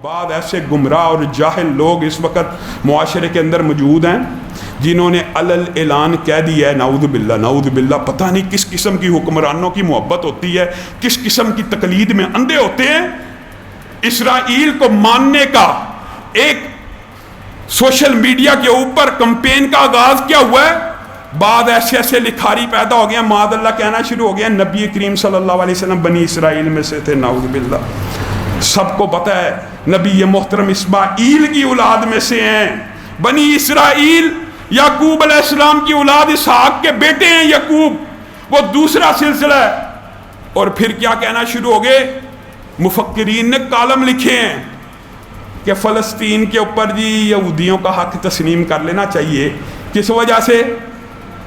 بعد ایسے گمراہ اور جاہل لوگ اس وقت معاشرے کے اندر موجود ہیں جنہوں نے علل اعلان کہہ دیا ہے نعوذ باللہ پتہ نہیں کس قسم کی حکمرانوں کی محبت ہوتی ہے، کس قسم کی تقلید میں اندھے ہوتے ہیں۔ اسرائیل کو ماننے کا ایک سوشل میڈیا کے اوپر کمپین کا آغاز کیا ہوا ہے، بعد ایسے ایسے لکھاری پیدا ہو گئے ہیں، معاذ اللہ کہنا شروع ہو گیا نبی کریم صلی اللہ علیہ وسلم بنی اسرائیل میں سے تھے، نعوذ باللہ۔ سب کو پتہ ہے نبی محترم اسماعیل کی اولاد میں سے ہیں، بنی اسرائیل یعقوب علیہ السلام کی اولاد، اسحاق کے بیٹے ہیں یعقوب، وہ دوسرا سلسلہ ہے۔ اور پھر کیا کہنا شروع ہو گئے، مفکرین نے کالم لکھے ہیں کہ فلسطین کے اوپر جی یہودیوں کا حق تسلیم کر لینا چاہیے۔ کس وجہ سے؟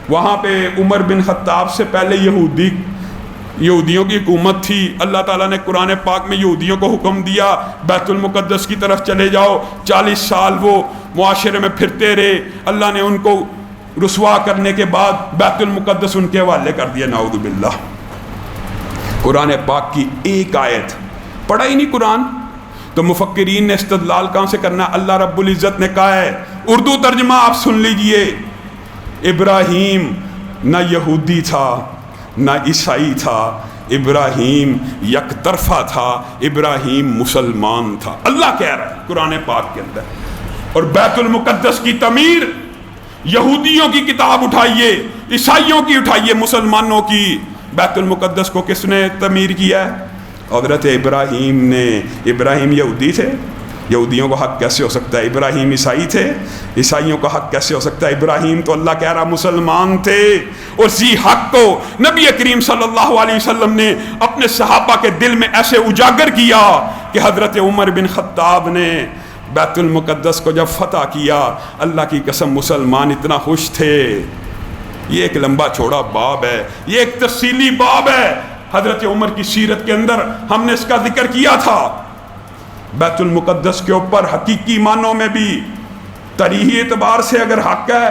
وہاں پہ عمر بن خطاب سے پہلے یہودیوں کی حکومت تھی، اللہ تعالیٰ نے قرآن پاک میں یہودیوں کو حکم دیا بیت المقدس کی طرف چلے جاؤ، 40 سال وہ معاشرے میں پھرتے رہے، اللہ نے ان کو رسوا کرنے کے بعد بیت المقدس ان کے حوالے کر دیا، نعوذ باللہ۔ قرآن پاک کی ایک آیت پڑھا ہی نہیں قرآن، تو مفکرین نے استدلال کہاں سے کرنا؟ اللہ رب العزت نے کہا ہے، اردو ترجمہ آپ سن لیجئے، ابراہیم نہ یہودی تھا نہ عیسائی تھا، ابراہیم یک طرفہ تھا، ابراہیم مسلمان تھا، اللہ کہہ رہا ہے قرآن پاک کے اندر۔ اور بیت المقدس کی تعمیر، یہودیوں کی کتاب اٹھائیے، عیسائیوں کی اٹھائیے، مسلمانوں کی، بیت المقدس کو کس نے تعمیر کیا ہے؟ حضرت ابراہیم نے۔ ابراہیم یہودی تھے، یہودیوں کا حق کیسے ہو سکتا ہے؟ ابراہیم عیسائی تھے، عیسائیوں کا حق کیسے ہو سکتا ہے؟ ابراہیم تو اللہ کہہ رہا مسلمان تھے۔ اور اسی حق کو نبی کریم صلی اللہ علیہ وسلم نے اپنے صحابہ کے دل میں ایسے اجاگر کیا کہ حضرت عمر بن خطاب نے بیت المقدس کو جب فتح کیا، اللہ کی قسم مسلمان اتنا خوش تھے۔ یہ ایک لمبا چوڑا باب ہے، یہ ایک تفصیلی باب ہے، حضرت عمر کی سیرت کے اندر ہم نے اس کا ذکر کیا تھا۔ بیت المقدس کے اوپر حقیقی معنوں میں بھی تاریخی اعتبار سے اگر حق ہے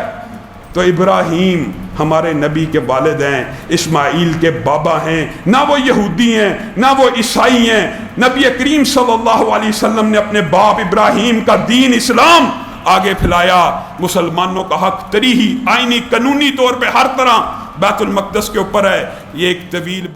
تو ابراہیم ہمارے نبی کے والد ہیں، اسماعیل کے بابا ہیں، نہ وہ یہودی ہیں نہ وہ عیسائی ہیں۔ نبی کریم صلی اللہ علیہ وسلم نے اپنے باپ ابراہیم کا دین اسلام آگے پھیلایا۔ مسلمانوں کا حق تاریخی، آئینی، قانونی طور پہ ہر طرح بیت المقدس کے اوپر ہے۔ یہ ایک طویل